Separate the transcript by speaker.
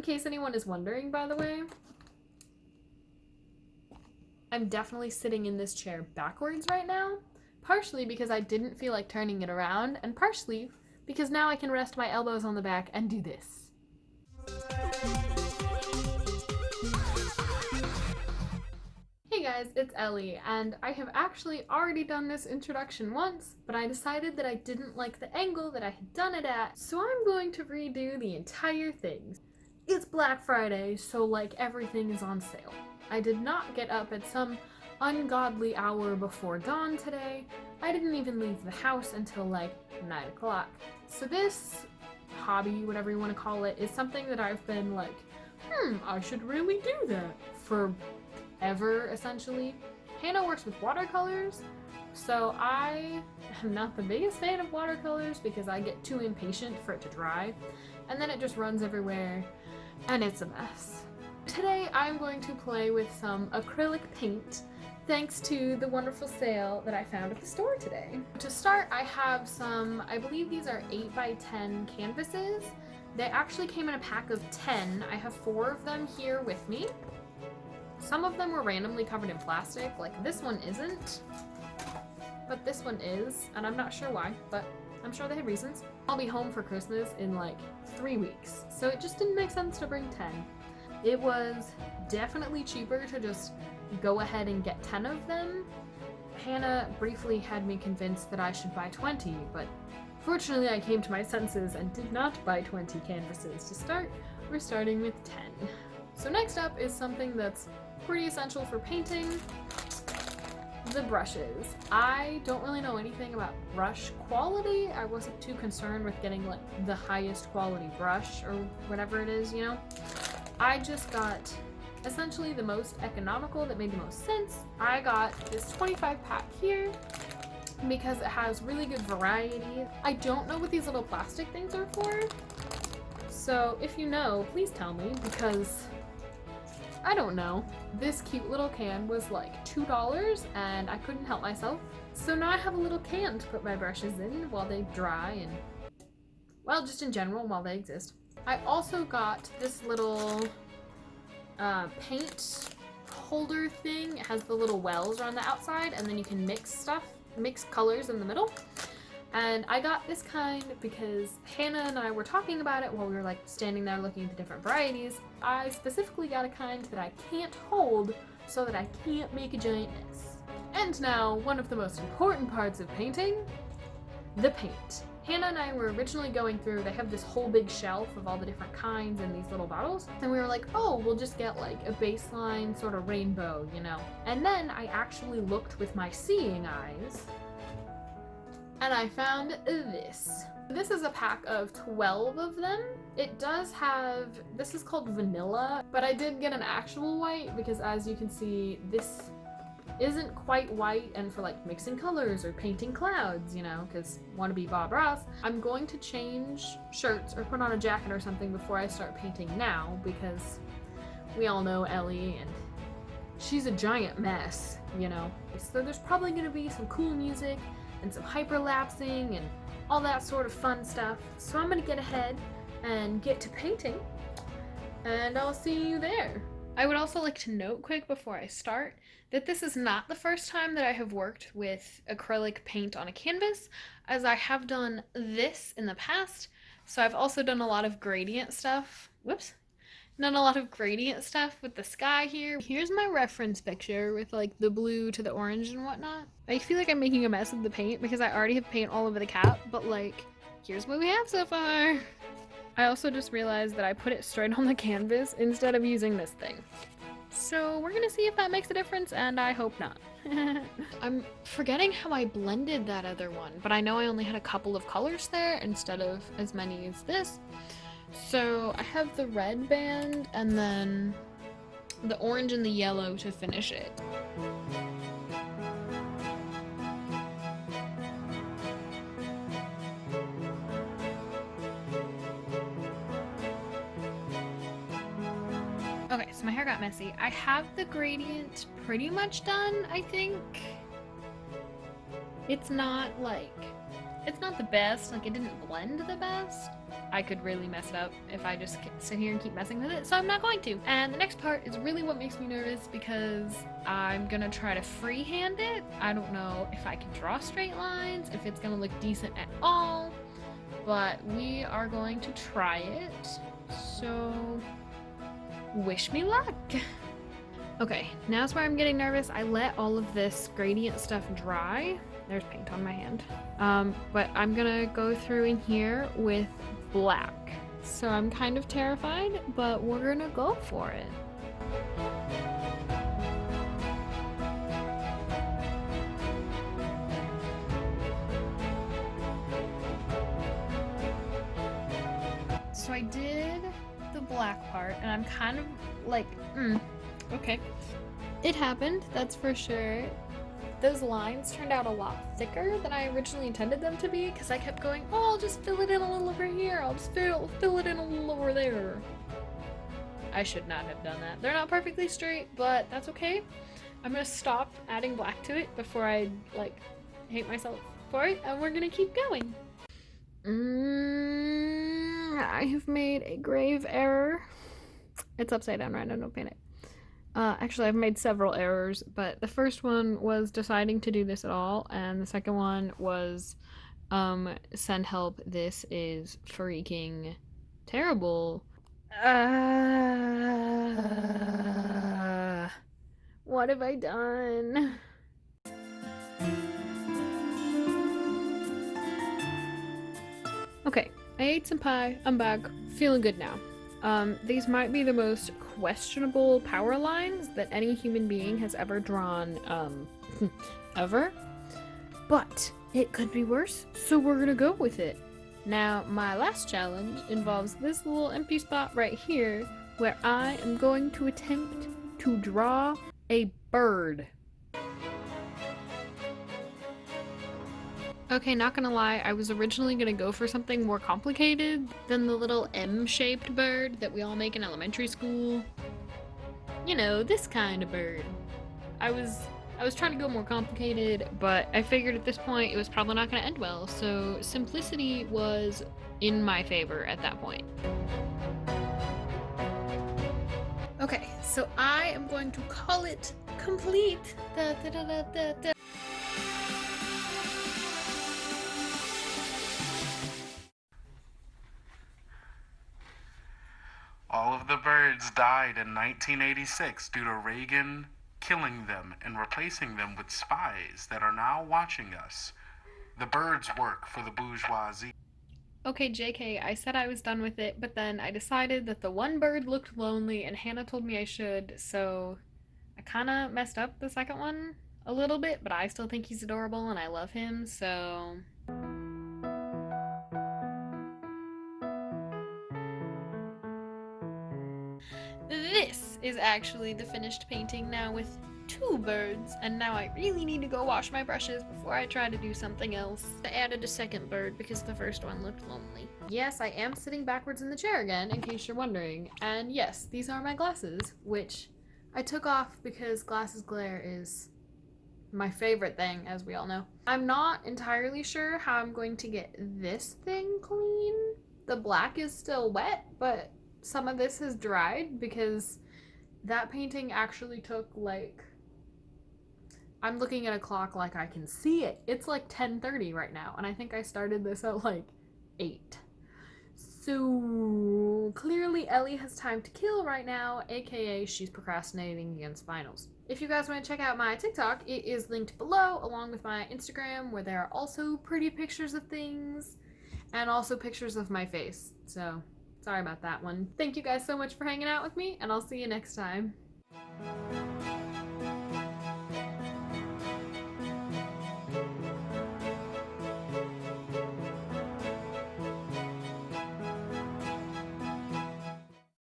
Speaker 1: In case anyone is wondering, by the way, I'm definitely sitting in this chair backwards right now, partially because I didn't feel like turning it around, and partially because now I can rest my elbows on the back and do this. Hey guys, it's Ellie, and I have actually already done this introduction once, but I decided that I didn't like the angle that I had done it at, so I'm going to redo the entire thing. It's Black Friday, so like everything is on sale. I did not get up at some ungodly hour before dawn today. I didn't even leave the house until like 9 o'clock. So this hobby, whatever you want to call it, is something that I've been like, I should really do that for ever, essentially. Hannah works with watercolors, so I am not the biggest fan of watercolors because I get too impatient for it to dry, and then it just runs everywhere, and it's a mess. Today I'm going to play with some acrylic paint, thanks to the wonderful sale that I found at the store today. To start, I have some, I believe these are 8x10 canvases. They actually came in a pack of 10. I have 4 of them here with me. Some of them were randomly covered in plastic, like this one isn't, but this one is, and I'm not sure why, but I'm sure they had reasons. I'll be home for Christmas in like 3 weeks, so it just didn't make sense to bring 10. It was definitely cheaper to just go ahead and get 10 of them. Hannah briefly had me convinced that I should buy 20, but fortunately I came to my senses and did not buy 20 canvases to start. We're starting with 10. So next up is something that's pretty essential for painting, the brushes. I don't really know anything about brush quality. I wasn't too concerned with getting like the highest quality brush or whatever it is, you know? I just got essentially the most economical that made the most sense. I got this 25 pack here because it has really good variety. I don't know what these little plastic things are for, so if you know, please tell me, because I don't know. This cute little can was like $2 and I couldn't help myself. So now I have a little can to put my brushes in while they dry and, well, just in general while they exist. I also got this little paint holder thing. It has the little wells around the outside and then you can mix colors in the middle. And I got this kind because Hannah and I were talking about it while we were like standing there looking at the different varieties. I specifically got a kind that I can't hold so that I can't make a giant mess. And now, one of the most important parts of painting, the paint. Hannah and I were originally going through, they have this whole big shelf of all the different kinds in these little bottles, and we were like, oh, we'll just get like a baseline sort of rainbow, you know? And then I actually looked with my seeing eyes, and I found this. This is a pack of 12 of them. It does have, this is called vanilla, but I did get an actual white because as you can see, this isn't quite white, and for like mixing colors or painting clouds, you know, because wanna be Bob Ross. I'm going to change shirts or put on a jacket or something before I start painting now because we all know Ellie and she's a giant mess, you know. So there's probably gonna be some cool music and some hyperlapsing and all that sort of fun stuff. So I'm gonna get ahead and get to painting, and I'll see you there. I would also like to note quick before I start that this is not the first time that I have worked with acrylic paint on a canvas, as I have done this in the past. So I've also done a lot of gradient stuff. Done a lot of gradient stuff with the sky here. Here's my reference picture with like the blue to the orange and whatnot. I feel like I'm making a mess of the paint because I already have paint all over the cap, but like, here's what we have so far. I also just realized that I put it straight on the canvas instead of using this thing. So we're gonna see if that makes a difference, and I hope not. I'm forgetting how I blended that other one, but I know I only had a couple of colors there instead of as many as this. So I have the red band and then the orange and the yellow to finish it. Okay, so my hair got messy. I have the gradient pretty much done, I think. It's not the best, like it didn't blend the best, I could really mess it up if I just sit here and keep messing with it, so I'm not going to. And the next part is really what makes me nervous because I'm gonna try to freehand it. I don't know if I can draw straight lines, if it's gonna look decent at all, but we are going to try it, so wish me luck. Okay, now's where I'm getting nervous. I let all of this gradient stuff dry. There's paint on my hand. But I'm gonna go through in here with black. So I'm kind of terrified, but we're gonna go for it. So I did the black part, and I'm kind of like, okay. It happened, that's for sure. Those lines turned out a lot thicker than I originally intended them to be because I kept going, oh, I'll just fill it in a little over here. I'll just fill it in a little over there. I should not have done that. They're not perfectly straight, but that's okay. I'm gonna stop adding black to it before I, like, hate myself for it, and we're gonna keep going. I have made a grave error. It's upside down right now, don't panic. Actually, I've made several errors, but the first one was deciding to do this at all, and the second one was, send help, this is freaking terrible. What have I done? Okay, I ate some pie, I'm back, feeling good now. These might be the most questionable power lines that any human being has ever drawn, ever. But it could be worse, so we're gonna go with it. Now, my last challenge involves this little empty spot right here, where I am going to attempt to draw a bird. Okay, not gonna lie, I was originally gonna go for something more complicated than the little M-shaped bird that we all make in elementary school. You know, this kind of bird. I was trying to go more complicated, but I figured at this point it was probably not gonna end well, so simplicity was in my favor at that point. Okay, so I am going to call it complete. Da, da, da, da, da, da.
Speaker 2: All of the birds died in 1986 due to Reagan killing them and replacing them with spies that are now watching us. The birds work for the bourgeoisie.
Speaker 1: Okay, JK, I said I was done with it, but then I decided that the one bird looked lonely and Hannah told me I should, so I kinda messed up the second one a little bit, but I still think he's adorable and I love him, so... This is actually the finished painting now with two birds, and now I really need to go wash my brushes before I try to do something else. I added a second bird because the first one looked lonely. Yes, I am sitting backwards in the chair again, in case you're wondering. And yes, these are my glasses, which I took off because glasses glare is my favorite thing, as we all know. I'm not entirely sure how I'm going to get this thing clean. The black is still wet, but some of this has dried because that painting actually took like, I'm looking at a clock like I can see it. It's like 10:30 right now, and I think I started this at like 8. So clearly Ellie has time to kill right now, aka she's procrastinating against finals. If you guys want to check out my TikTok, it is linked below, along with my Instagram, where there are also pretty pictures of things, and also pictures of my face. So sorry about that one. Thank you guys so much for hanging out with me, and I'll see you next time.